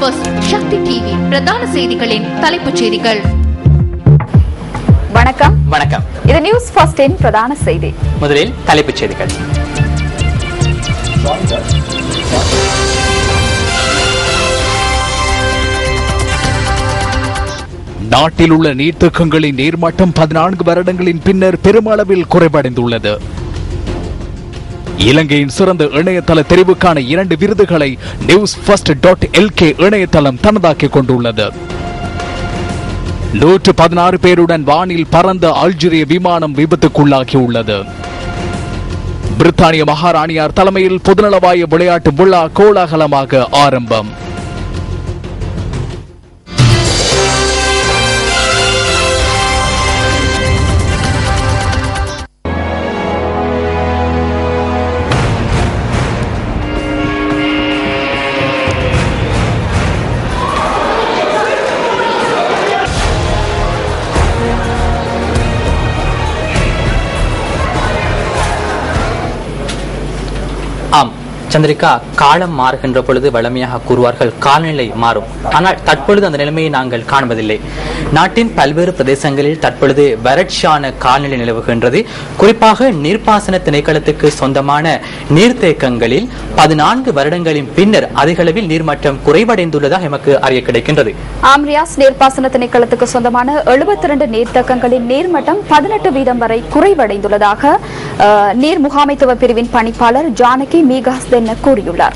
First சக்தி TV பிரதான செய்திகளின் தலைப்புச் செய்திகள். வணக்கம். வணக்கம். இது நியூஸ் ஃபர்ஸ்டின் பிரதான செய்தி. முதலில் தலைப்புச் செய்திகள். நாட்டில் உள்ள நீர்த்தேக்கங்களின் நீர்மட்டம் 14 வருடங்களின் பின்னர் பெருமளவில் குறைவடைந்துள்ளது. இலங்கையின் சிறந்த இணையதள தெரிவுக்கான 2 விருதுகளை newsfirst.lk இணையதளம் தனதாக்கிக் கொண்டுள்ளது. 116 பேருடன் வானில் பறந்த அல்ஜீரிய விமானம் விபத்துக்குள்ளாகியுள்ளது. பிரித்தானிய மகாராணியார் தலைமையில் பொதுநலவாய விளையாட்டு விழா கோலாகலமாக ஆரம்பம். ஆம் சந்திரிகா, காலம் மாறுகின்ற பொழுது வளமையாக கூறுவார்கள் காலநிலை மாறும். ஆனால் தற்பொழுது அந்த நிலைமையை நாங்கள் காண்பதில்லை. நாட்டின் பல்வேறு பிரதேசங்களில் தற்பொழுது வறட்சியான காலநிலை நிலவுகின்றது. குறிப்பாக நீர்ப்பாசன திணைக்களத்துக்கு சொந்தமான நீர்த்தேக்கங்களில் 14 வருடங்களின் பின்னர் அதிகளவில் நீர்மட்டம் குறைவடைந்துள்ளதாக எமக்கு அறிய கிடைக்கின்றது. ஆம்ரியாஸ் நீர்ப்பாசன திணைக்களத்துக்கு சொந்தமான 72 நீர்த்தேக்கங்களின் நீர்மட்டம் 18% வரை குறைவடைந்துள்ளதாக நீர் முகாமைத்துவ பிரிவின் பணிப்பாளர் ஜானகி மீகாஸ் கூறியுள்ளார்.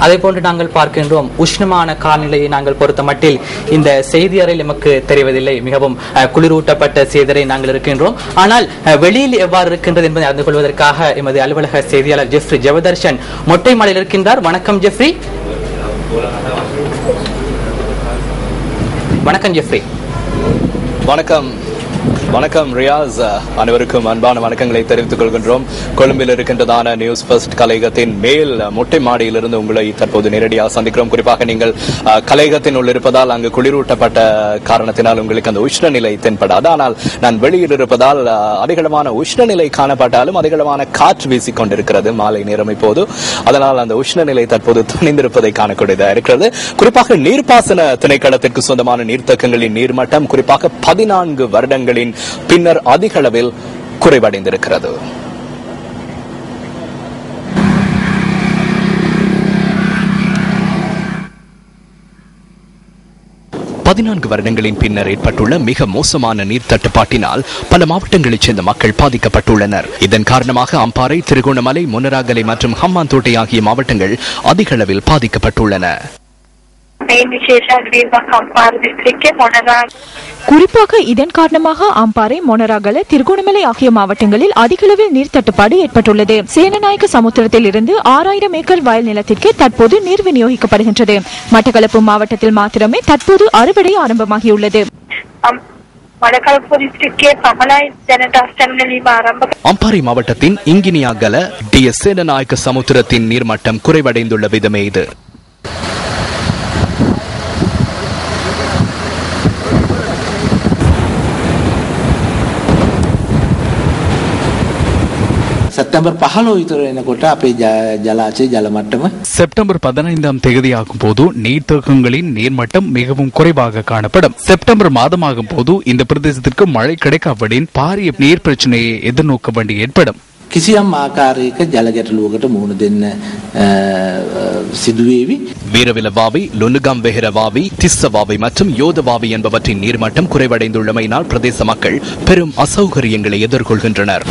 அதே போன்று நாங்கள் பார்க்கின்றோம், உஷ்ணமான காலநிலையை நாங்கள் பொறுத்த மட்டில் இந்த செய்தி அறையில் நமக்கு தெரிவதில்லை. மிகவும் குளிரூட்டப்பட்ட செய்தியறை நாங்கள் இருக்கின்றோம். ஆனால் வெளியில் எவ்வாறு இருக்கின்றது என்பதை அறிந்து கொள்வதற்காக எமது அலுவலக செய்தியாளர் ஜெஃப்ரி ஜெவதர்ஷன் மொட்டை மாடியில் இருக்கின்றார். வணக்கம் ஜெஃப்ரி. வணக்கம் ஜெஃப்ரி. வணக்கம். வணக்கம் ரியாஸ். அனைவருக்கும் அன்பான வணக்கங்களை தெரிவித்துக் கொள்கின்றோம். கொழும்பில் இருக்கின்றதான நியூஸ் ஃபர்ஸ்ட் கலையகத்தின் மேல் மொட்டை மாடியிலிருந்து உங்களை தற்போது நேரடியாக சந்திக்கிறோம். குறிப்பாக நீங்கள் கலையகத்தின் உள்ள இருப்பதால் அங்கு குளிரூட்டப்பட்ட காரணத்தினால் உங்களுக்கு அந்த உஷ்ணநிலை தென்படாது. ஆனால் நான் வெளியில் இருப்பதால் அதிகளவான உஷ்ணநிலை காணப்பட்டாலும் அதிகளவான காற்று வீசிக் கொண்டிருக்கிறது மாலை நேரம் இப்போது. அதனால் அந்த உஷ்ணநிலை தற்போது தணிந்திருப்பதை காணக்கூடியதாக இருக்கிறது. குறிப்பாக நீர்ப்பாசன திணைக்களத்திற்கு சொந்தமான நீர்த்தேக்கங்களின் நீர்மட்டம் குறிப்பாக 14 வருடங்களின் பின்னர் அதிக அளவில் குறைவடைந்திருக்கிறது. வருடங்களின் பின்னர் ஏற்பட்டுள்ள மிக மோசமான நீர் தட்டுப்பாட்டினால் பல மாவட்டங்களைச் சேர்ந்த மக்கள் பாதிக்கப்பட்டுள்ளனர். இதன் காரணமாக அம்பாறை, திருகோணமலை, மொனராகலை மற்றும் ஹம்பாந்தோட்டை ஆகிய மாவட்டங்கள் அதிக அளவில் பாதிக்கப்பட்டுள்ளன. குறிப்பாக இதன் காரணமாக அம்பாறை, மொனராகலை, திருகோணமலை ஆகிய மாவட்டங்களில் அதிகளவில் நீர் தட்டுப்பாடு ஏற்பட்டுள்ளது. சேனநாயக்க சமுத்திரத்தில் இருந்து 6000 ஏக்கர் வயல் நிலத்திற்கு தற்போது நீர் விநியோகிக்கப்படுகின்றது. மட்டக்களப்பு மாவட்டத்தில் மாத்திரமே தற்போது அறுவடை ஆரம்பமாகியுள்ளது. அம்பாறை மாவட்டத்தின் இங்கினியாகல டிஎஸ் சேனநாயக்க சமுத்திரத்தின் நீர்மட்டம் குறைவடைந்துள்ள விதமே இது. செப்டம்பர் 15ஆம் தேதியாகும் போது நீர்த்தேக்கங்களின் நீர்மட்டம் மிகவும் குறைவாக காணப்படும். செப்டம்பர் மாதமாகும் போது இந்த பிரதேசத்திற்கு மழை கிடைக்காவிடின் பாரிய நீர் பிரச்சனையை எதிர்நோக்க வேண்டி ஏற்படும். කිසියම් ආකාරයක ජල ගැටලුවකට මුහුණ දෙන්න සිදුවේවි. வீரவிலவாவி, லுனுகம்பெஹரவாவி, திஸ்ஸவாவி மற்றும் யோதவாவி என்பவற்றின் நீர்மட்டம் குறைவடைந்துள்ளமையினால் பிரதேச மக்கள் பெரும் அசௌகரியங்களை எதிர்கொள்கின்றனர்.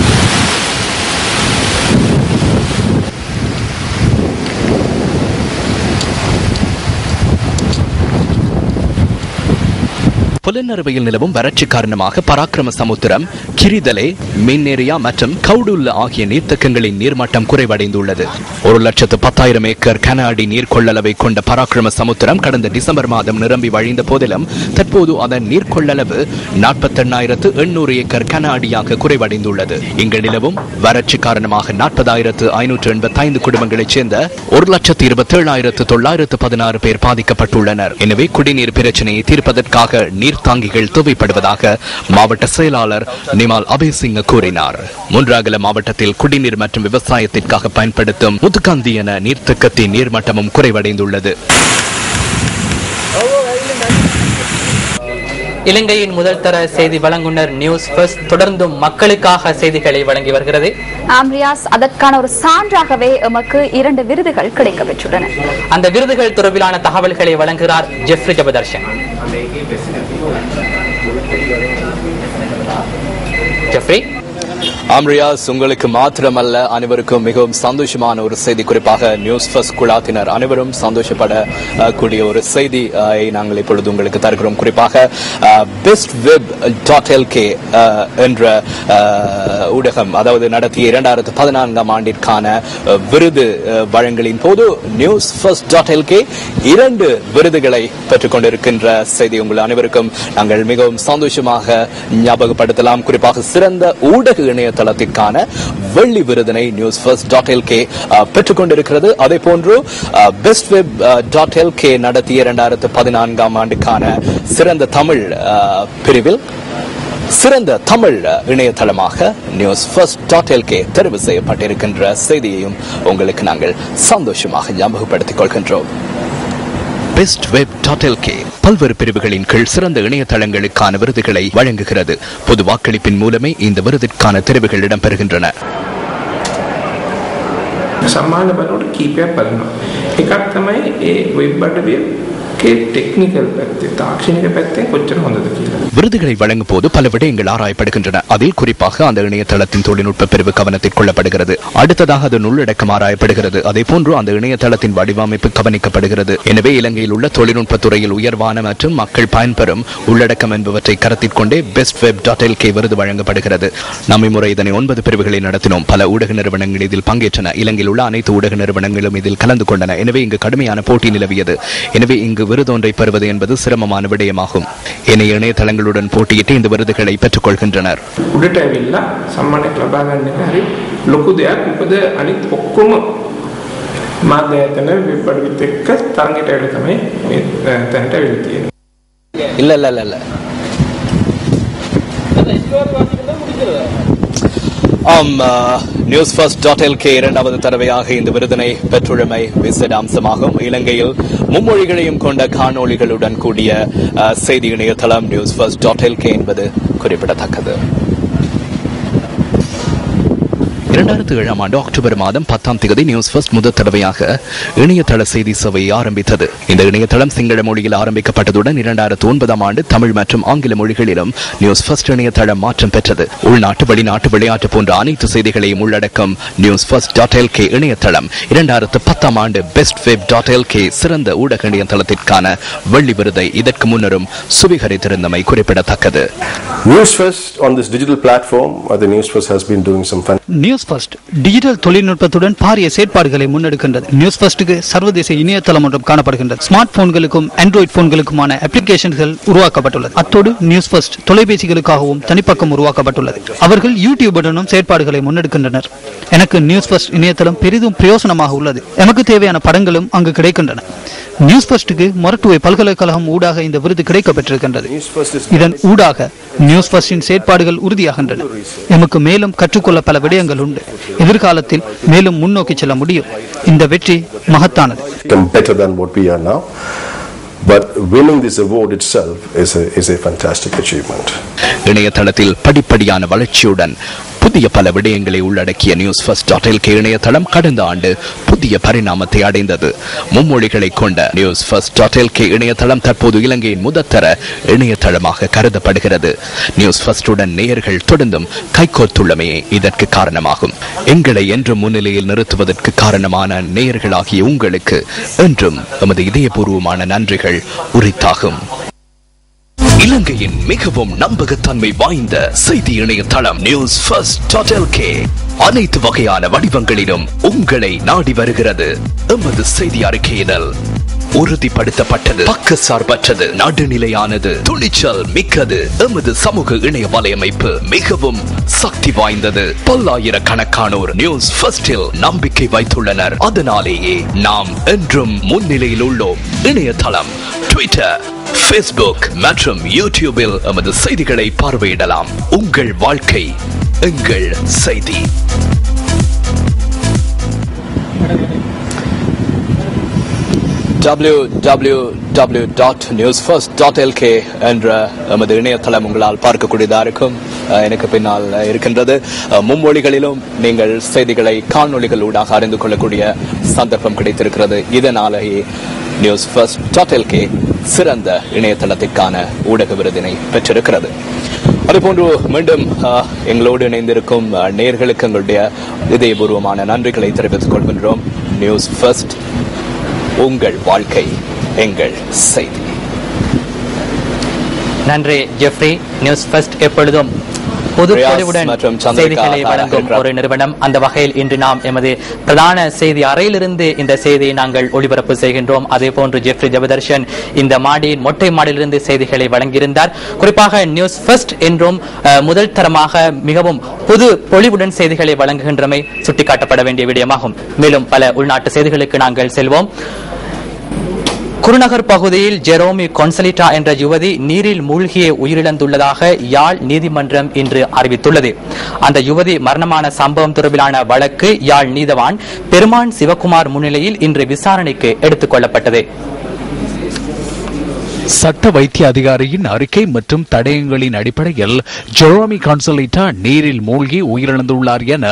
புலனறுவையில் நிலவும் வறட்சி காரணமாக பராக்கிரம சமுத்திரம், கிரிதலே, மின்னேரியா மற்றும் கவுடுல்ல ஆகிய நீர்த்தேக்கங்களின் நீர்மட்டம் குறைவடைந்துள்ளது. 1,10,000 ஏக்கர் கன அடி நீர் கொள்ளளவை கொண்ட பராக்கிரம சமுத்திரம் கடந்த டிசம்பர் மாதம் நிரம்பி வழிந்த போதிலும் தற்போது அதன் நீர் கொள்ளளவு 48,800 ஏக்கர் கன அடியாக குறைவடைந்துள்ளது. இங்கு நிலவும் வறட்சி காரணமாக 40,585 குடும்பங்களைச் சேர்ந்த 1,27,916 பேர் பாதிக்கப்பட்டுள்ளனர். எனவே குடிநீர் பிரச்சனையை தீர்ப்பதற்காக நீர்த்தாங்கிகள் தேவைப்படுவதாக மாவட்ட செயலாளர் நிமால் அபேசிங்க கூறினார். மூன்றாகல மாவட்டத்தில் குடிநீர் மற்றும் விவசாயத்திற்காக பயன்படுத்தும் முதுகாந்தி என நீர்த்தேக்கத்தின் நீர்மட்டமும் குறைவடைந்துள்ளது. இலங்கையின் முதல் தர செய்தி வழங்குனர் நியூஸ் ஃபர்ஸ்ட் தொடர்ந்தும் மக்களுக்காக செய்திகளை வழங்கி வருகிறது. ஆம்ரியாஸ், அதற்கான ஒரு சான்றாகவே எமக்கு 2 விருதுகள் கிடைக்கப்பெற்றுள்ளன. அந்த விருதுகள் தொடர்பிலான தகவல்களை வழங்குகிறார் ஜெஃப்ரி ஜெபதர்ஷன். ஜெஃப்ரி. ஆம்ரியாஸ், உங்களுக்கு மாத்திரமல்ல அனைவருக்கும் மிகவும் சந்தோஷமான ஒரு செய்தி. குறிப்பாக நியூஸ் ஃபர்ஸ்ட் குழாத்தினர் அனைவரும் சந்தோஷப்படக்கூடிய ஒரு செய்தி நாங்கள் இப்பொழுது உங்களுக்கு தருகிறோம். குறிப்பாக bestweb.lk என்ற ஊடகம் அதாவது நடத்திய 2014ஆம் ஆண்டிற்கான விருது வழங்கலின் போது நியூஸ் ஃபர்ஸ்ட்.lk 2 விருதுகளை பெற்றுக் கொண்டிருக்கின்ற செய்தி உங்கள் அனைவருக்கும் நாங்கள் மிகவும் சந்தோஷமாக ஞாபகப்படுத்தலாம். குறிப்பாக சிறந்த ஊடக இணையதளத்திற்கான வெள்ளி விருதினை நியூஸ் ஃபர்ஸ்ட்.lk பெற்றுக் கொண்டிருக்கிறது. அதே போன்று bestweb.lk நடத்திய 2014ஆம் ஆண்டுக்கான சிறந்த தமிழ் பிரிவில் சிறந்த தமிழ் இணையதளமாக நியூஸ் ஃபர்ஸ்ட்.lk தெரிவு செய்யப்பட்டிருக்கின்ற செய்தியையும் உங்களுக்கு நாங்கள் சந்தோஷமாக ஞாபகப்படுத்திக் கொள்கின்றோம். bestweb.lk பல்வேறு பிரிவுகளின் கீழ் சிறந்த இணையதளங்களுக்கான விருதுகளை வழங்குகிறது. பொது வாக்களிப்பின் மூலமே இந்த விருதிற்கான தெரிவுகள் இடம்பெறுகின்றன. සම්මාන බලනකොට කීපයක් බලනවා. එකක් තමයි ඒ වෙබ් අඩවියේ ටෙක්නිකල් පැත්තේ තාක්ෂණික පැත්තෙන් කොච්චර හොඳද කියලා. விருதுகளை வழங்கும் போது பல விடயங்கள் ஆராயப்படுகின்றன. அதில் குறிப்பாக அந்த இணையதளத்தின் தொழில்நுட்ப பிரிவு கவனத்தில் கொள்ளப்படுகிறது. அடுத்ததாக அது உள்ளடக்கம் ஆராயப்படுகிறது. அதே போன்று அந்த இணையதளத்தின் வடிவமைப்பு கவனிக்கப்படுகிறது. எனவே இலங்கையில் உள்ள தொழில்நுட்ப துறையில் உயர்வான மற்றும் மக்கள் பயன்பெறும் உள்ளடக்கம் என்பவற்றை கருத்தில் கொண்டே bestweb.lk விருது வழங்கப்படுகிறது. நம்ம முறை இதனை 9 பிரிவுகளில் நடத்தினோம். பல ஊடக நிறுவனங்கள் இதில் பங்கேற்றன. இலங்கையில் உள்ள அனைத்து ஊடக நிறுவனங்களும் இதில் கலந்து கொண்டன. எனவே இங்கு கடுமையான போட்டி நிலவியது. எனவே இங்கு விருதொன்றை பெறுவது என்பது சிரமமான விடயமாகும். இணைய இணையதளங்களுடன் போட்டியிட்டு இந்த விருதுகளை பெற்றுக் கொள்கின்றனர். උඩට ඇවිල්ලා සම්මානයක් ලබා ගන්න එක හරි ලොකු දෙයක්. මොකද අනිත් ඔක්කොම මාධ්‍යයතන වෙබ් අඩවිත් එක්ක තරඟයට ඇවිල්ලා තමයි මේ තැනට ඇවිල්ලා තියෙන්නේ. இல்ல இல்ல இல்ல இல்ல நியூஸ் ஃபர்ஸ்ட்.lk 2வது தடவையாக இந்த விருதினை பெற்றுள்ளமை விசேட அம்சமாகும். இலங்கையில் மும்மொழிகளையும் கொண்ட காணொளிகளுடன் கூடிய செய்தி இணையதளம் நியூஸ் ஃபர்ஸ்ட்.lk என்பது குறிப்பிடத்தக்கது. 2007ஆம் ஆண்டு அக்டோபர் மாதம் 10ஆம் தேதி நியூஸ் ஃபர்ஸ்ட் முதல் தடவையாக இணையதள செய்தி சேவையை ஆரம்பித்தது. இந்த இணையதளம் சிங்கள மொழியில் ஆரம்பிக்கப்பட்டதுடன் 2009ஆம் ஆண்டு தமிழ் மற்றும் ஆங்கில மொழிகளிலும் நியூஸ் ஃபர்ஸ்ட் இணையதளம் மாற்றம் பெற்றது. உள்நாட்டு வெளிநாட்டு விளையாட்டு போன்ற அனைத்து செய்திகளையும் உள்ளடக்கும் நியூஸ் ஃபர்ஸ்ட்.lk இணையதளம் 2010ஆம் ஆண்டு bestweb.lk சிறந்த ஊடக இணையதளத்திற்கான வெள்ளி விருதை இதற்கு முன்னரும் சுவீகரித்திருந்தமை குறிப்பிடத்தக்கது. News First on this digital platform, the News First has been doing some fun. News first digital தொழில்நுட்பத்துடன் பாரிய செயற்பாடுகளை முன்னெடுக்கின்றது. நியூஸ் ஃபர்ஸ்டுக்கு சர்வதேச இணையதளம் ஒன்றும் காணப்படுகின்றது. ஸ்மார்ட் போன்களுக்கும் ஆண்ட்ராய்டு போன்களுக்குமான அப்ளிகேஷன்கள் உருவாக்கப்பட்டுள்ளது. அத்தோடு நியூஸ் ஃபர்ஸ்ட் தொலைபேசிகளுக்காகவும் தனிப்பக்கம் உருவாக்கப்பட்டுள்ளது. அவர்கள் யூடியூபுடனும் செயற்பாடுகளை முன்னெடுக்கின்றனர். எனக்கு நியூஸ் ஃபர்ஸ்ட் இணையதளம் பெரிதும் பிரயோசனமாக உள்ளது. எனக்கு தேவையான படங்களும் அங்கு கிடைக்கின்றன. நியூஸ் ஃபர்ஸ்டுக்கு மொரட்டுவை பல்கலைக்கழகம் ஊடாக இந்த விருது கிடைக்கப்பட்டிருக்கின்றது. இதன் ஊடாக நியூஸ் ஃபர்ஸ்டின் செயற்பாடுகள் உறுதியாகின்றன. எமக்கு மேலும் கற்றுக்கொள்ள பல விடயங்கள் உண்டு. எதிர்காலத்தில் மேலும் முன்னோக்கி செல்ல முடியும். இந்த வெற்றி மகத்தானது. But winning this award itself is a fantastic achievement. இணையதளத்தில் படிப்படியான வளர்ச்சியுடன் புதிய பல விடயங்களை உள்ளடக்கிய நியூஸ் ஃபர்ஸ்ட்.lk இணையதளம் கடந்த ஆண்டு புதிய பரிணாமத்தை அடைந்தது. மும்மொழிகளை கொண்ட நியூஸ் ஃபர்ஸ்ட்.lk இணையதளம் தற்போது இலங்கையின் முதற்தர இணையதளமாக கருதப்படுகிறது. நியூஸ் ஃபர்ஸ்டுடன் நேயர்கள் தொடர்ந்தும் கைகோர்த்துள்ளமையே இதற்கு காரணமாகும். எங்களை என்றும் முன்னிலையில் நிறுத்துவதற்கு காரணமான நேயர்களாகிய உங்களுக்கு என்றும் எமது இதயபூர்வமான நன்றிகள் உரித்தாகும். இலங்கையின் மிகவும் நம்பகத்தன்மை வாய்ந்த செய்தி இணையதளம் நியூஸ் ஃபர்ஸ்ட்.lk அனைத்து வகையான வடிவங்களிலும் உங்களை நாடி வருகிறது. எமது செய்தி அறிக்கையிடல் உறுதிப்படுத்தப்பட்டது, பக்கசார்பற்றது, நடுநிலையானது, துணிச்சல் மிக்கது. எமது சமூக இணைய வலையமைப்பு மிகவும் சக்தி வாய்ந்தது. பல்லாயிரக்கணக்கானோர் நியூஸ் ஃபர்ஸ்டில் நம்பிக்கை வைத்துள்ளனர். அதனாலேயே நாம் என்றும் முன்னிலையில் உள்ளோம். இணையதளம், ட்விட்டர், ஃபேஸ்புக் மற்றும் யூடியூபில் எமது செய்திகளை பார்வையிடலாம். உங்கள் வாழ்க்கை எங்கள் செய்தி. www.newsfirst.lk என்ற நமது இணையதளம் உங்களால் பார்க்கக்கூடியதாக இருக்கும். எனக்கு பின்னால் இருக்கின்றது. மும்மொழிகளிலும் நீங்கள் செய்திகளை காணொளிகள் ஊடாக அறிந்து கொள்ளக்கூடிய சந்தர்ப்பம் கிடைத்திருக்கிறது. இதனாலேயே newsfirst.lk சிறந்த இணையதளத்திற்கான ஊடக விருதினை பெற்றிருக்கிறது. அதுபோன்று மீண்டும் எங்களோடு இணைந்திருக்கும் நேயர்களுக்கு எங்களுடைய இதயபூர்வமான நன்றிகளை தெரிவித்துக் கொள்கின்றோம். நியூஸ் ஃபர்ஸ்ட், உங்கள் வாழ்க்கை எங்கள் செய்தி. நன்றி ஜெஃப்ரி. நியூஸ் ஃபர்ஸ்ட் எப்பொழுதும் பொது பொலிவுடன் செய்திகளை வழங்கும் ஒரு நிறுவனம். அந்த வகையில் இன்று நாம் எமது பிரதான செய்தி அறையிலிருந்து இந்த செய்தியை நாங்கள் ஒளிபரப்பு செய்கின்றோம். அதே போன்று ஜெஃப்ரி ஜெபதர்ஷன் இந்த மாடியின் மொட்டை மாடியிலிருந்து செய்திகளை வழங்கியிருந்தார். குறிப்பாக நியூஸ் ஃபர்ஸ்ட் என்றும் முதல் தரமாக மிகவும் பொது பொலிவுடன் செய்திகளை வழங்குகின்றமை சுட்டிக்காட்டப்பட வேண்டிய விடயமாகும். மேலும் பல உள்நாட்டு செய்திகளுக்கு நாங்கள் செல்வோம். குருநகர் பகுதியில் ஜெரோமி கொன்சலிட்டா என்ற யுவதி நீரில் மூழ்கிய உயிரிழந்துள்ளதாக யாழ் நீதிமன்றம் இன்று அறிவித்துள்ளது. அந்த யுவதி மரணமான சம்பவம் தொடர்பிலான வழக்கு யாழ் நீதவான் பெருமான் சிவகுமார் முன்னிலையில் இன்று விசாரணைக்கு எடுத்துக் கொள்ளப்பட்டது. சட்ட வைத்திய அதிகாரியின் அறிக்கை மற்றும் தடயங்களின் அடிப்படையில் ஜெரோமி கான்சலிட்டா நீரில் மூழ்கி உயிரிழந்துள்ளார் என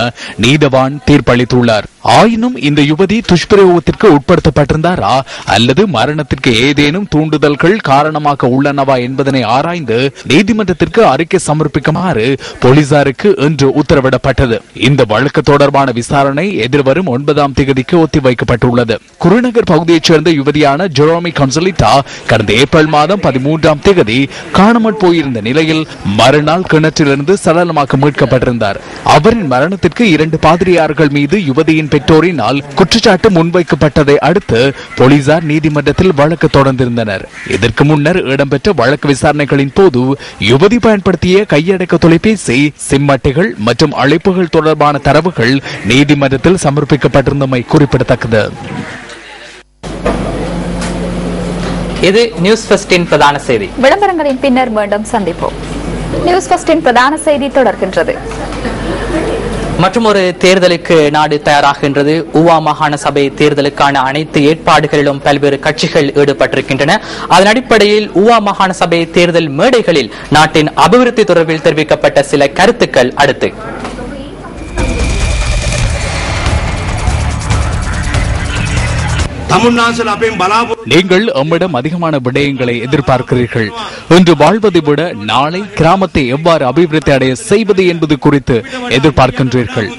நீதவான் தீர்ப்பளித்துள்ளார். ஆயினும் இந்த யுவதி துஷ்பிரயோகத்திற்கு உட்படுத்தப்பட்டிருந்தாரா அல்லது மரணத்திற்கு ஏதேனும் தூண்டுதல்கள் காரணமாக உள்ளனவா என்பதனை ஆராய்ந்து நீதிமன்றத்திற்கு அறிக்கை சமர்ப்பிக்குமாறு போலீசாருக்கு இன்று உத்தரவிடப்பட்டது. இந்த வழக்கு தொடர்பான விசாரணை எதிர்வரும் 9ஆம் தேதிக்கு ஒத்திவைக்கப்பட்டுள்ளது. குருநகர் பகுதியைச் சேர்ந்த யுவதியான ஜெரோமி கான்சலிட்டா கடந்த ஏப்ரல் மாதம் 13ஆம் தேதி காணாமல் போயிருந்த நிலையில் மறுநாள் கிணற்றிலிருந்து சடலமாக மீட்கப்பட்டிருந்தார். அவரின் மரணத்திற்கு 2 பாதிரியார்கள் மீது யுவதியின் பெற்றோரினால் குற்றச்சாட்டு முன்வைக்கப்பட்டதை அடுத்து போலீசார் நீதிமன்றத்தில் வழக்கு தொடர்ந்திருந்தனர். இதற்கு முன்னர் இடம்பெற்ற வழக்கு விசாரணைகளின் போது யுவதி பயன்படுத்திய கையடக்க தொலைபேசி, சிம் அட்டைகள் மற்றும் அழைப்புகள் தொடர்பான தரவுகள் நீதிமன்றத்தில் சமர்ப்பிக்கப்பட்டிருந்தமை குறிப்பிடத்தக்கது. இது நியூஸ் ஃபர்ஸ்டின் பிரதான செய்தி. விளம்பரங்களின் பின்னர் மீண்டும் சந்திப்போம். நியூஸ் ஃபர்ஸ்டின் பிரதான செய்தி தொடர்கின்றது. மற்றும் ஒரு தேர்தலுக்கு நாடு தயாராகின்றது. ஊவா மாகாண சபை தேர்தலுக்கான அனைத்து ஏற்பாடுகளிலும் பல்வேறு கட்சிகள் ஈடுபட்டிருக்கின்றன. அதன் அடிப்படையில் ஊவா மாகாண சபை தேர்தல் மேடைகளில் நாட்டின் அபிவிருத்தி தொடர்பில் தெரிவிக்கப்பட்ட சில கருத்துக்கள் அடுத்து. நீங்கள் நம்மிடம் அதிகமான விடயங்களை எதிர்பார்க்கிறீர்கள். இன்று வாழ்வதை விட நாளை கிராமத்தை எவ்வாறு அபிவிருத்தி அடைய செய்வது என்பது குறித்து எதிர்பார்க்கின்றீர்கள்.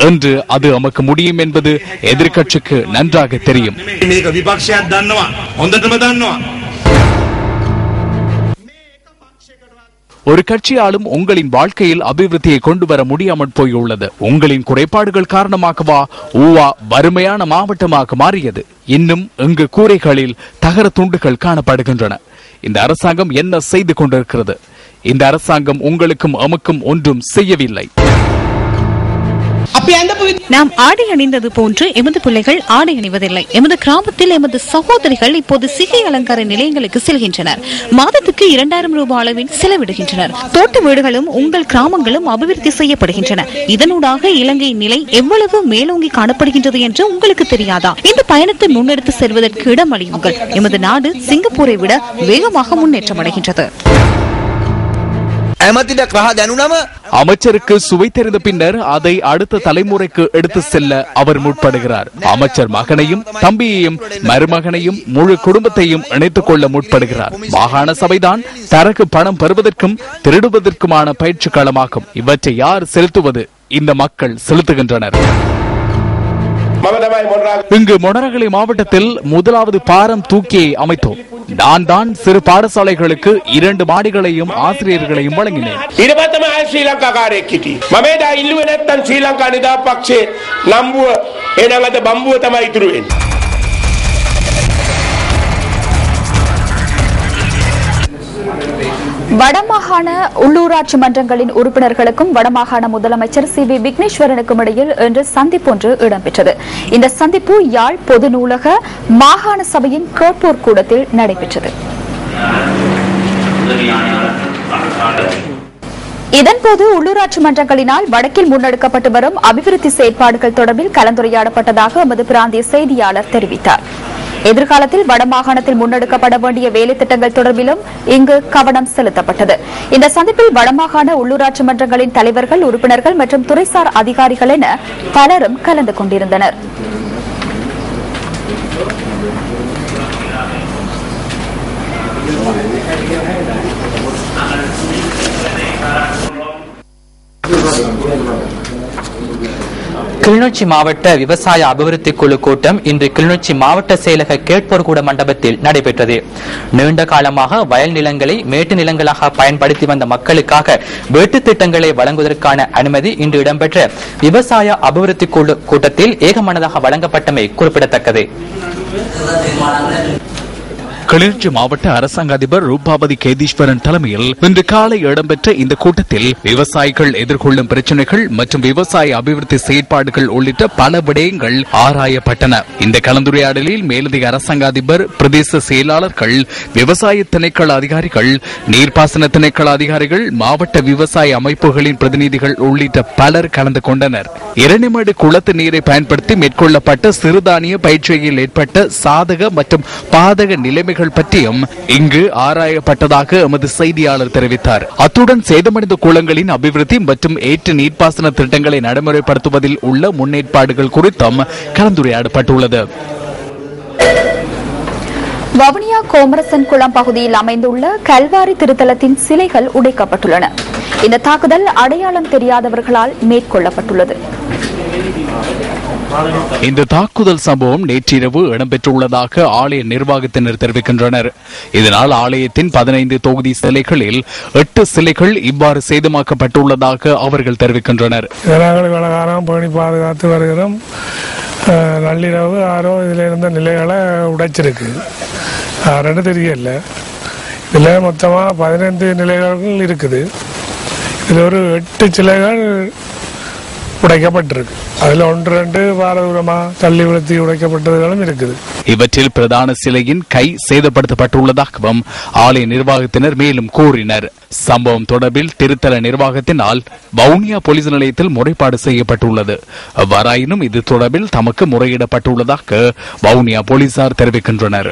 என்று அது நமக்கு முடியும் என்பது எதிர்க்கட்சிக்கு நன்றாக தெரியும். ஒரு கட்சியாலும் உங்களின் வாழ்க்கையில் அபிவிருத்தியை கொண்டு வர முடியாமல் போயுள்ளது. உங்களின் குறைபாடுகள் காரணமாகவா ஊவா வறுமையான மாவட்டமாக மாறியது? இன்னும் இங்கு கூரைகளில் தகர துண்டுகள் காணப்படுகின்றன. இந்த அரசாங்கம் என்ன செய்து கொண்டிருக்கிறது? இந்த அரசாங்கம் உங்களுக்கும் அமுக்கும் ஒன்றும் செய்யவில்லை. நாம் ஆடை அணிந்தது போன்று எமது பிள்ளைகள் ஆடை அணிவதில்லை. எமது கிராமத்தில் எமது சகோதரிகள் இப்போது சிகை அலங்கார நிலையங்களுக்கு செல்கின்றனர். மாதத்துக்கு 2000 ரூபாய் அளவில் செலவிடுகின்றனர். தோட்ட வீடுகளும் உங்கள் கிராமங்களும் அபிவிருத்தி செய்யப்படுகின்றன. இதனூடாக இலங்கை நிலை எவ்வளவு மேலோங்கி காணப்படுகின்றது என்று உங்களுக்கு தெரியாதா? இந்த பயணத்தை முன்னெடுத்து செல்வதற்கு இடமளியுங்கள். எமது நாடு சிங்கப்பூரை விட வேகமாக முன்னேற்றம் அடைகின்றது. அமைச்சருக்கு சுவை தெரிந்த பின்னர் அதை அடுத்த தலைமுறைக்கு எடுத்து செல்ல அவர் முற்படுகிறார். அமைச்சர் மகனையும் தம்பியையும் மருமகனையும் முழு குடும்பத்தையும் இணைத்துக் கொள்ள முற்படுகிறார். மாகாண சபைதான் தரகு பணம் பெறுவதற்கும் திருடுவதற்குமான பயிற்சி களமாகும். இவற்றை யார் செலுத்துவது? இந்த மக்கள் செலுத்துகின்றனர். இங்கு மொனரகலை மாவட்டத்தில் முதலாவது பாரம் தூக்கியை அமைத்தோம். நான் தான் சிறு பாடசாலைகளுக்கு 2 மாடிகளையும் ஆசிரியர்களையும் வழங்கினேன். வடமாகாண உள்ளூராட்சி மன்றங்களின் உறுப்பினர்களுக்கும் வடமாகாண முதலமைச்சர் சி.வி. விக்னேஸ்வரனுக்கும் இடையில் இன்று சந்திப்பு ஒன்று இடம்பெற்றது. இந்த சந்திப்பு யாழ் பொது நூலக மாகாண சபையின் கேட்போர் கூடத்தில் நடைபெற்றது. இதன்போது உள்ளூராட்சி மன்றங்களினால் வடக்கில் முன்னெடுக்கப்பட்டு வரும் அபிவிருத்தி செயற்பாடுகள் தொடர்பில் கலந்துரையாடப்பட்டதாக எமது பிராந்திய செய்தியாளர் தெரிவித்தார். எதிர்காலத்தில் வடமாகாணத்தில் முன்னெடுக்கப்பட வேண்டிய வேலை திட்டங்கள் தொடர்பிலும் இங்கு கவனம் செலுத்தப்பட்டது. இந்த சந்திப்பில் வடமாகாண உள்ளூராட்சி மன்றங்களின் தலைவர்கள், உறுப்பினர்கள் மற்றும் துறைசார் அதிகாரிகள் என பலரும் கலந்து கொண்டிருந்தனர். கிளிநொச்சி மாவட்ட விவசாய அபிவிருத்தி குழு கூட்டம் இன்று கிளிநொச்சி மாவட்ட செயலக கேட்போர் கூட மண்டபத்தில் நடைபெற்றது. நீண்ட காலமாக வயல் நிலங்களை மேட்டு நிலங்களாக பயன்படுத்தி வந்த மக்களுக்காக வீட்டுத் திட்டங்களை வழங்குவதற்கான அனுமதி இன்று இடம்பெற்ற விவசாய அபிவிருத்தி குழு கூட்டத்தில் ஏகமனதாக வழங்கப்பட்டமை குறிப்பிடத்தக்கது. கிளிநொச்சி மாவட்ட அரசாங்க அதிபர் ரூபாபதி கேதீஸ்வரன் தலைமையில் இன்று காலை இடம்பெற்ற இந்த கூட்டத்தில் விவசாயிகள் எதிர்கொள்ளும் பிரச்சினைகள் மற்றும் விவசாய அபிவிருத்தி செயற்பாடுகள் உள்ளிட்ட பல விடயங்கள் ஆராயப்பட்டன. இந்த கலந்துரையாடலில் மேலதிக அரசாங்க அதிபர், பிரதேச செயலாளர்கள், விவசாய திணைக்கள அதிகாரிகள், நீர்ப்பாசன திணைக்கள அதிகாரிகள், மாவட்ட விவசாய அமைப்புகளின் பிரதிநிதிகள் உள்ளிட்ட பலர் கலந்து கொண்டனர். இரணிமடு குளத்து நீரை பயன்படுத்தி மேற்கொள்ளப்பட்ட சிறுதானிய பயிற்சியில் ஏற்பட்ட சாதக மற்றும் பாதக நிலைமைகள் பற்றியும் இங்கு ஆராயப்பட்டதாக எமது செய்தியாளர் தெரிவித்தார். அத்துடன் சேதமடைந்த குளங்களின் அபிவிருத்தி மற்றும் ஏற்ற நீர்ப்பாசன திட்டங்களை நடைமுறைப்படுத்துவதில் உள்ள முன்னேற்பாடுகள் குறித்தும் கலந்துரையாடப்பட்டுள்ளது. வவுனியா கோமரசன் குளம் பகுதியில் அமைந்துள்ள கல்வாரி திருத்தலத்தின் சிலைகள் உடைக்கப்பட்டுள்ளன. இந்த தாக்குதல் அடையாளம் தெரியாதவர்களால் மேற்கொள்ளப்பட்டுள்ளது. இந்த தாக்குதல் சம்பவம் நேற்றிரவு இடம்பெற்றுள்ளதாக ஆலய நிர்வாகத்தினர் தெரிவிக்கின்றனர். இதனால் ஆலயத்தின் 15 தொகுதி சிலைகளில் 8 சிலைகள் இவ்வாறு சேதமாக்கப்பட்டுள்ளதாக அவர்கள் தெரிவிக்கின்றனர். பேணி பாதுகாத்து வருகிறோம். நள்ளிரவு யாரோ இதில் இருந்த நிலைகளை உடைச்சிருக்கு. யாருன்னு தெரியல. இதில் மொத்தமாக 15 நிலைகள் இருக்குது. இதில் ஒரு 8 சிலைகள் உடைக்கப்பட்டிருக்கு. அதில் 1-2 பாரதூரமா தள்ளி விழுத்தி உடைக்கப்பட்டதுகளும் இருக்குது. இவற்றில் பிரதான சிலையின் கை சேதப்படுத்தப்பட்டுள்ளதாகவும் ஆலய நிர்வாகத்தினர் மேலும் கூறினர். சம்பவம் தொடர்பில் திருத்தல நிர்வாகத்தினால் வவுனியா போலீஸ் நிலையத்தில் முறைப்பாடு செய்யப்பட்டுள்ளது. அவ்வாறாயினும் இது தொடர்பில் தமக்கு முறையிடப்பட்டுள்ளதாக வவுனியா போலீசார் தெரிவிக்கின்றனர்.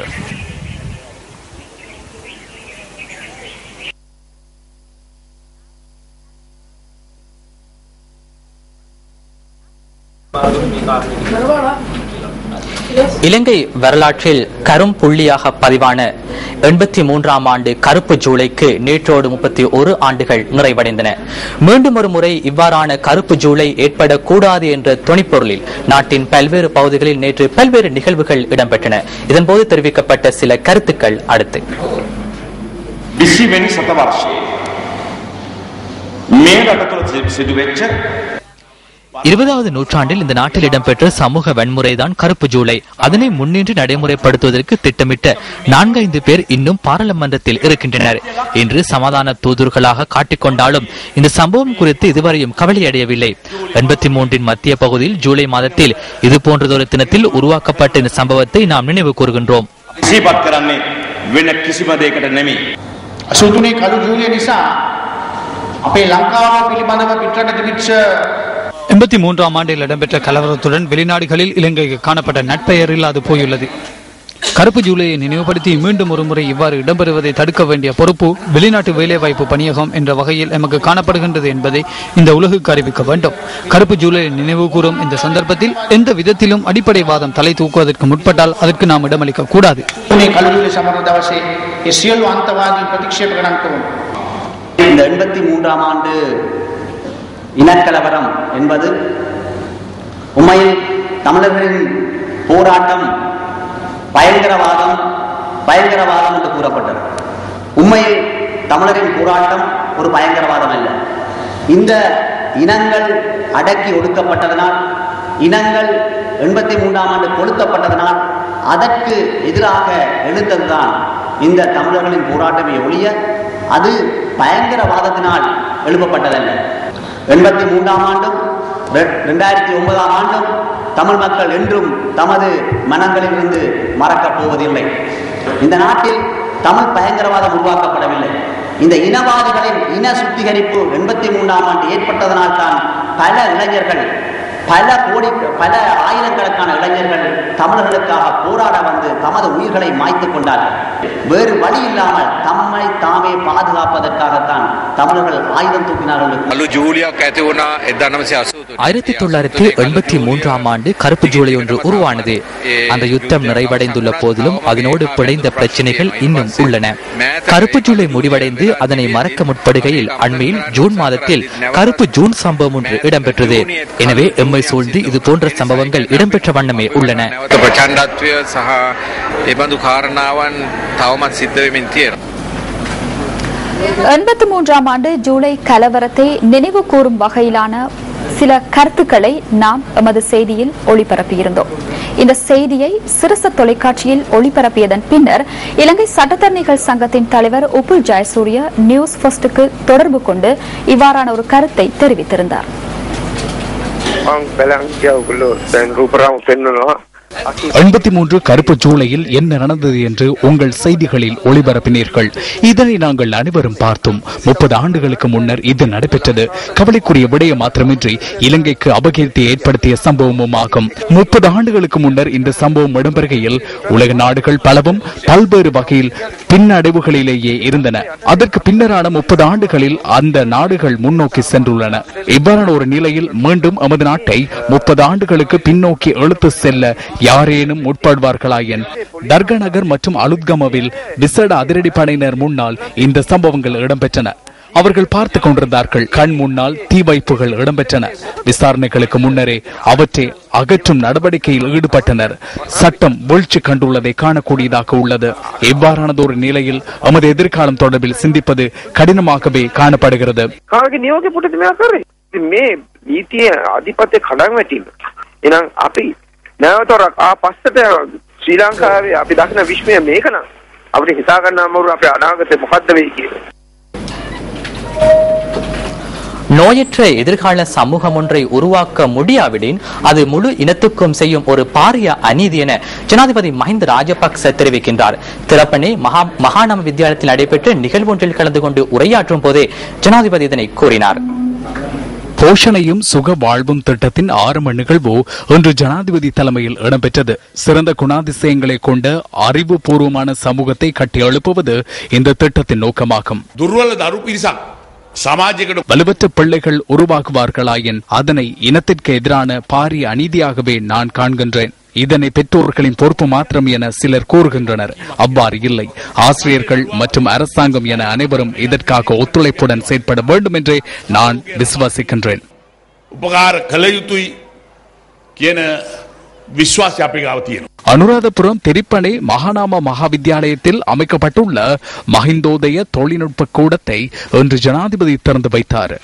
இலங்கை வரலாற்றில் கரும் புள்ளியாக பதிவான 83ஆம் ஆண்டு கருப்பு ஜூலைக்கு நேற்றோடு 31 ஆண்டுகள் நிறைவடைந்தன. மீண்டும் ஒரு முறை இவ்வாறான கருப்பு ஜூலை ஏற்படக்கூடாது என்ற துணிப்பொருளில் நாட்டின் பல்வேறு பகுதிகளில் நேற்று பல்வேறு நிகழ்வுகள் இடம்பெற்றன. இதன்போது தெரிவிக்கப்பட்ட சில கருத்துக்கள் அடுத்து. 20வது நூற்றாண்டில் இந்த நாட்டில் இடம்பெற்ற சமூக வன்முறைதான் கருப்பு ஜூலை. அதனை முன்னின்று நடைமுறைப்படுத்துவதற்கு திட்டமிட்ட 4-5 பேர் இன்னும் பாராளுமன்றத்தில் இருக்கின்றனர். இன்று சமாதான தூதுர்களாக காட்டிக்கொண்டாலும் இந்த சம்பவம் குறித்து இதுவரையும் கவலையடையவில்லை. 83இன் மத்திய பகுதியில் ஜூலை மாதத்தில் இது போன்றதொரு தினத்தில் உருவாக்கப்பட்ட இந்த சம்பவத்தை நாம் நினைவு கூறுகின்றோம். 83ஆம் ஆண்டில் இடம்பெற்ற கலவரத்துடன் வெளிநாடுகளில் இலங்கைக்கு காணப்பட்ட நட்பெயர் இல்லாது போயுள்ளது. கருப்பு ஜூலையை நினைவுபடுத்தி மீண்டும் ஒருமுறை இவ்வாறு இடம்பெறுவதை தடுக்க வேண்டிய பொறுப்பு வெளிநாட்டு வேலைவாய்ப்பு பணியகம் என்ற வகையில் எமக்கு காணப்படுகின்றது என்பதை இந்த உலகுக்கு அறிவிக்க வேண்டும். கருப்பு ஜூலையை நினைவு கூறும் இந்த சந்தர்ப்பத்தில் எந்த விதத்திலும் அடிப்படைவாதம் தலை தூக்குவதற்கு முற்பட்டால் அதற்கு நாம் இடமளிக்க கூடாது. இந்த 83ஆம் ஆண்டு இனக்கலவரம் என்பது உண்மையில் தமிழர்களின் போராட்டம் பயங்கரவாதம் என்று கூறப்பட்டது. உண்மையில் தமிழரின் போராட்டம் ஒரு பயங்கரவாதம் அல்ல. இந்த இனங்கள் அடக்கி ஒடுக்கப்பட்டதனால், இனங்கள் 83ஆம் ஆண்டு கொளுத்தப்பட்டதனால் அதற்கு எதிராக எழுந்ததுதான் இந்த தமிழர்களின் போராட்டமே ஒழிய அது பயங்கரவாதத்தினால் எழுப்பப்பட்டதல்ல. 83ஆம் ஆண்டும் 2009ஆம் ஆண்டும் தமிழ் மக்கள் என்றும் தமது மனங்களிலிருந்து மறக்கப் போவதில்லை. இந்த நாட்டில் தமிழ் பயங்கரவாதம் உருவாக்கப்படவில்லை. இந்த இனவாதிகளின் இன சுத்திகரிப்பு 83ஆம் ஆண்டு ஏற்பட்டதனால் தான் பல இளைஞர்கள் பல ஆயிரக்கணக்கான இளைஞர்கள் தமிழர்களுக்காக போராட வந்து தமது உயிர்களை மாய்த்துக் கொண்டார்கள். வேறு வழி இல்லாமல் தம்மை தாமே பாதுகாப்பதற்காகத்தான் தமிழர்கள் ஆயுதம் தூக்கினார்கள். 1983 ஆண்டு கருப்பு ஜூலை ஒன்று உருவானது. அந்த யுத்தம் நிறைவடைந்துள்ள போதிலும் அதனோடு பிணைந்த பிரச்சனைகள் இன்னும் உள்ளன. கருப்பு ஜூலை முடிவடைந்து அதனை மறக்க முற்படுகையில் அண்மையில் ஜூன் மாதத்தில் கருப்பு ஜூன் சம்பவம் ஒன்று இடம்பெற்றது. எனவே எம்மை சூழ்ந்து இது போன்ற சம்பவங்கள் இடம்பெற்ற வண்ணமே உள்ளன. 83ஆம் ஆண்டு ஜூலை கலவரத்தை நினைவு கூறும் வகையிலான சில கருத்துக்களை நாம் எமது செய்தியில் ஒளிபரப்பியிருந்தோம். இந்த செய்தியை சிரச தொலைக்காட்சியில் ஒளிபரப்பியதன் பின்னர் இலங்கை சட்டத்தரணிகள் சங்கத்தின் தலைவர் உப்புல் ஜெயசூரிய நியூஸ் ஃபர்ஸ்டுக்கு தொடர்பு கொண்டு இவ்வாறான ஒரு கருத்தை தெரிவித்திருந்தார். 83 கருப்பு ஜூலையில் என்ன நடந்தது என்று உங்கள் செய்திகளில் ஒளிபரப்பினீர்கள். இதனை நாங்கள் அனைவரும் பார்த்தோம். 30 ஆண்டுகளுக்கு முன்னர் இது நடைபெற்றது. கவலைக்குரிய விடயம் மாத்திரமின்றி இலங்கைக்கு அபகீர்த்தி ஏற்படுத்திய சம்பவமும் ஆகும். 30 ஆண்டுகளுக்கு முன்னர் இந்த சம்பவம் இடம்பெறுகையில் உலக நாடுகள் பலவும் பல்வேறு வகையில் பின்னடைவுகளிலேயே இருந்தன. அதற்கு பின்னரான 30 ஆண்டுகளில் அந்த நாடுகள் முன்னோக்கி சென்றுள்ளன. இவ்வாறான ஒரு நிலையில் மீண்டும் நமது நாட்டை 30 ஆண்டுகளுக்கு பின்னோக்கி இழுத்து செல்ல யாரேனும் முற்படுவார்களாயின் தர்கா நகர் மற்றும் அலுத்கமவில் விசேட அதிரடி படையினர் முன்னால் இந்த சம்பவங்கள் இடம்பெற்றன. அவர்கள் பார்த்து கொண்டிருந்தார்கள். கண் முன்னால் தீ வைப்புகள் இடம்பெற்றன. விசாரணைகளுக்கு முன்னரே அவற்றை அகற்றும் நடவடிக்கையில் ஈடுபட்டனர். சட்டம் வீழ்ச்சி கண்டுள்ளதை காணக்கூடியதாக உள்ளது. இவ்வாறானது ஒரு நிலையில் நமது எதிர்காலம் தொடர்பில் சிந்திப்பது கடினமாகவே காணப்படுகிறது. නැවතර පස්සට ශ්‍රී ලංකාවේ අපි දකින විශ්වය මේක නම් අපිට හිතා ගන්න අමාරු අපේ අනාගතේ මොකද්ද වෙයි කියලා. நோயற்ற எதிர்கால சமூகம் ஒன்றை உருவாக்க முடியாவிடின் அது முழு இனத்துக்கும் செய்யும் ஒரு பாரிய அநீதி என ஜனாதிபதி மஹிந்த ராஜபக்ச தெரிவிக்கின்றார். திறப்பனே மகாநாம வித்தியாலயத்தில் நடைபெற்ற நிகழ்வு ஒன்றில் கலந்து கொண்டு உரையாற்றும் போதே ஜனாதிபதி இதனை கூறினார். போஷணையும் சுக வாழ்வும் திட்டத்தின் ஆரம்ப நிகழ்வு இன்று ஜனாதிபதி தலைமையில் இடம்பெற்றது. சிறந்த குணாதிசயங்களை கொண்ட அறிவுபூர்வமான சமூகத்தை கட்டி எழுப்புவது இந்த திட்டத்தின் நோக்கமாகும். வலுவற்ற பிள்ளைகள் உருவாக்குவார்களாயின் அதனை இனத்திற்கு எதிரான பாரிய அநீதியாகவே நான் காண்கின்றேன். இதனை பெற்றோர்களின் பொறுப்பு மாத்திரம் என சிலர் கூறுகின்றனர். அவ்வாறு இல்லை. ஆசிரியர்கள் மற்றும் அரசாங்கம் என அனைவரும் இதற்காக ஒத்துழைப்புடன் செயற்பட வேண்டும் என்றே நான் விசுவாசிக்கின்றேன். அனுராதபுரம் திரிப்பனை மகாநாம மகாவித்தியாலயத்தில் அமைக்கப்பட்டுள்ள மஹிந்தோதய தொழில்நுட்ப கூடத்தை இன்று ஜனாதிபதி திறந்து வைத்தார்.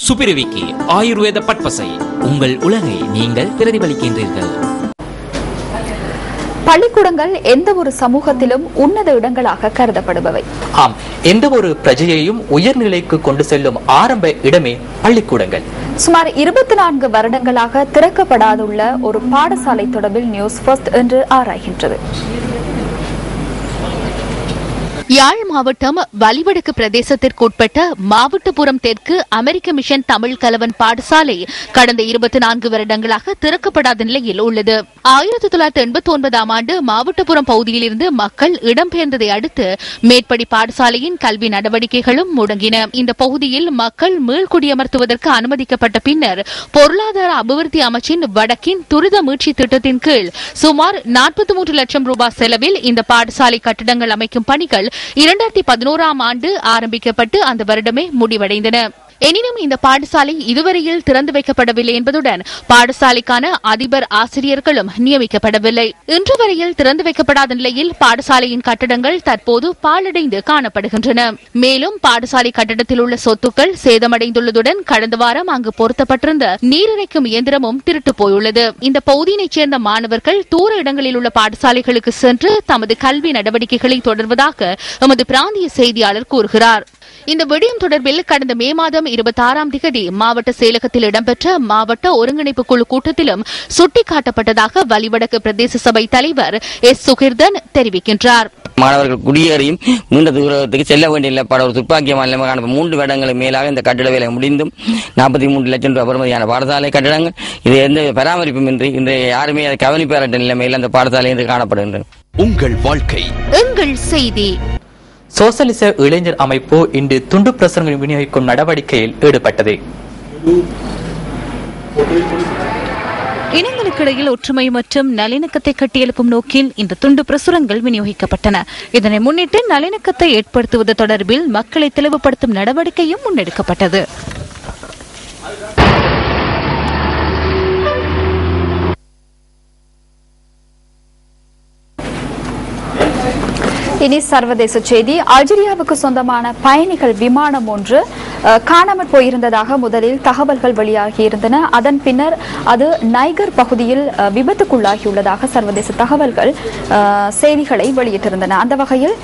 சுபிரவிக்கி ஆயுர்வேத பட்பசை உங்கள் உலகை நீங்கள் பிரதிபலிக்கின்றீர்கள். பள்ளிக்கூடங்கள் எந்த ஒரு சமூகத்திலும் உன்னத இடங்களாக கருதப்படுபவை. ஆம், எந்த ஒரு பிரஜையையும் உயர்நிலைக்கு கொண்டு செல்லும் ஆரம்ப இடமே பள்ளிக்கூடங்கள். சுமார் 24 வருடங்களாக திறக்கப்படாதுள்ள ஒரு பாடசாலை தொடர்பில் நியூஸ் ஃபர்ஸ்ட் என்று ஆராய்கின்றது. யாழ் மாவட்டம் வலிவடக்கு பிரதேசத்திற்குட்பட்ட மாவட்டபுரம் தெற்கு அமெரிக்க மிஷன் தமிழ் கலவன் பாடசாலை கடந்த 24 வருடங்களாக திறக்கப்படாத நிலையில் உள்ளது. 1989ஆம் ஆண்டு மாவட்டபுரம் பகுதியில் இருந்து மக்கள் இடம்பெயர்ந்ததை அடுத்து மேற்படி பாடசாலையின் கல்வி நடவடிக்கைகளும் முடங்கின. இந்த பகுதியில் மக்கள் மீள்குடியமர்த்துவதற்கு அனுமதிக்கப்பட்ட பின்னர் பொருளாதார அபிவிருத்தி அமைச்சின் வடக்கின் துரித மீட்சி திட்டத்தின் கீழ் சுமார் 43 லட்சம் ரூபாய் செலவில் இந்த பாடசாலை கட்டிடங்கள் அமைக்கும் பணிகள் 2011ஆம் ஆண்டு ஆரம்பிக்கப்பட்டு அந்த வருடமே முடிவடைந்தன. எனினும் இந்த பாடசாலை இதுவரையில் திறந்து வைக்கப்படவில்லை என்பதுடன் பாடசாலைக்கான அதிபர் ஆசிரியர்களும் நியமிக்கப்படவில்லை. இன்று வரையில் திறந்து வைக்கப்படாத நிலையில் பாடசாலையின் கட்டடங்கள் தற்போது பாழடைந்து காணப்படுகின்றன. மேலும் பாடசாலை கட்டடத்தில் உள்ள சொத்துக்கள் சேதமடைந்துள்ளதுடன் கடந்த வாரம் அங்கு பொருத்தப்பட்டிருந்த நீரிறைக்கும் இயந்திரமும் திருட்டு போயுள்ளது. இந்த பகுதியினைச் சேர்ந்த மாணவர்கள் தூர இடங்களில் உள்ள பாடசாலைகளுக்கு சென்று தமது கல்வி நடவடிக்கைகளை தொடர்வதாக எமது பிராந்திய செய்தியாளர் கூறுகிறார். இந்த விடயம் தொடர்பில் கடந்த மே மாதம் 26ஆம் தேதி மாவட்ட செயலகத்தில் இடம்பெற்ற மாவட்ட ஒருங்கிணைப்பு குழு கூட்டத்திலும் சுட்டிக்காட்டப்பட்டதாக வலிவடக்கு பிரதேச சபை தலைவர் எஸ் சுகிர்தன் தெரிவிக்கின்றார். மாணவர்கள் குடியேறியும் நீண்ட தூரத்துக்கு செல்ல வேண்டிய நிலைப்பாடு ஒரு துப்பாக்கிய மாநிலமாக காணப்படும். 3 வருடங்களுக்கு மேலாக இந்த கட்டிட வேலை முடிந்தும் 43 லட்சம் ரூபாய் பெறுமதியான பாடசாலை கட்டிடங்கள் இது எந்த பராமரிப்புமின்றி இன்றைய யாருமே அதை கவனிப்பார் என்ற நிலைமையில் அந்த பாடசாலை இன்று காணப்படுகின்றன. உங்கள் வாழ்க்கை எங்கள் செய்தி. சோசலிச இளைஞர் அமைப்பு இன்று துண்டு பிரசுரங்கள் விநியோகிக்கும் நடவடிக்கையில் ஈடுபட்டது. இனங்களுக்கிடையில் ஒற்றுமை மற்றும் நல்லிணக்கத்தை கட்டியெழுப்பும் நோக்கில் இந்த துண்டு பிரசுரங்கள் விநியோகிக்கப்பட்டன. இதனை முன்னிட்டு நல்லிணக்கத்தை ஏற்படுத்துவது தொடர்பில் மக்களை தெளிவுபடுத்தும் நடவடிக்கையும் முன்னெடுக்கப்பட்டது. இனி சர்வதேச செய்தி. அல்ஜீரியாவுக்கு சொந்தமான பயணிகள் விமானம் ஒன்று காணாமல் போயிருந்ததாக முதலில் தகவல்கள் வெளியாகியிருந்தன. அதன் பின்னர் அது நைகர் பகுதியில் விபத்துக்குள்ளாகியுள்ளதாக சர்வதேச தகவல்கள் செய்திகளை வெளியிட்டிருந்தன. அந்த வகையில்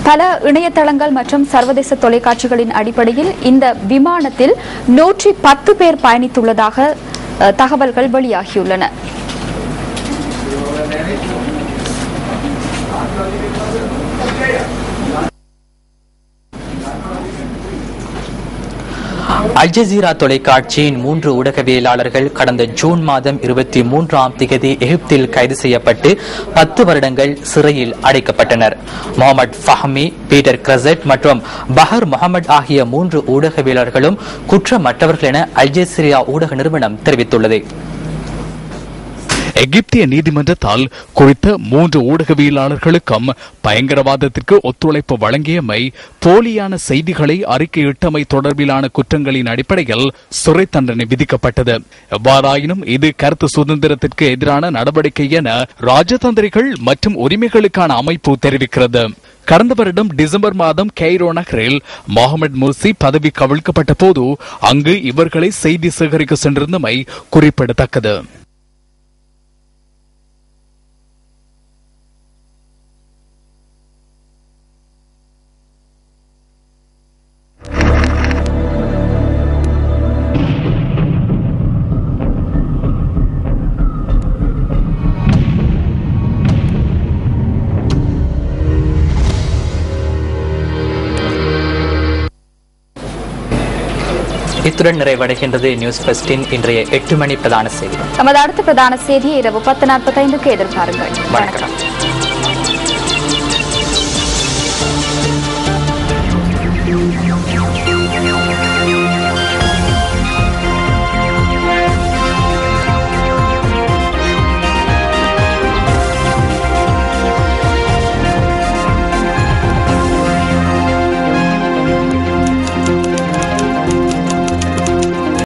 பல இணையதளங்கள் மற்றும் சர்வதேச தொலைக்காட்சிகளின் அடிப்படையில் இந்த விமானத்தில் 110 பேர் பயணித்துள்ளதாக தகவல்கள் வெளியாகியுள்ளன. அல் ஜசீரா தொலைக்காட்சியின் 3 ஊடகவியலாளர்கள் கடந்த ஜூன் மாதம் 23ஆம் தேதி எகிப்தில் கைது செய்யப்பட்டு 10 வருடங்கள் சிறையில் அடைக்கப்பட்டனர். முகமது ஃபஹமி, பீட்டர் கிரசட் மற்றும் பஹர் முகமது ஆகிய 3 ஊடகவியலாளர்களும் குற்றமற்றவர்கள் என அல் ஜசீரா ஊடக நிறுவனம் தெரிவித்துள்ளது. எகிப்திய நீதிமன்றத்தால் குறித்த 3 ஊடகவியலாளர்களுக்கும் பயங்கரவாதத்திற்கு ஒத்துழைப்பு வழங்கியமை, போலியான செய்திகளை அறிக்கையிட்டமை தொடர்பிலான குற்றங்களின் அடிப்படையில் சிறை தண்டனை விதிக்கப்பட்டது. எவ்வாறாயினும் இது கருத்து சுதந்திரத்திற்கு எதிரான நடவடிக்கை என ராஜதந்திரிகள் மற்றும் உரிமைகளுக்கான அமைப்பு தெரிவிக்கிறது. கடந்த வருடம் டிசம்பர் மாதம் கெய்ரோ நகரில் முகமது முர்சி பதவி கவிழ்க்கப்பட்ட போது அங்கு இவர்களை செய்தி சேகரிக்க சென்றிருந்தமை குறிப்பிடத்தக்கது. இத்துடன் நிறைவடைகின்றது நியூஸ் ஃபர்ஸ்டின் இன்றைய 8 மணி பிரதான செய்தி. நமது அடுத்த பிரதான செய்தியை இரவு 10:45க்கு எதிர்பாருங்கள். வணக்கம்.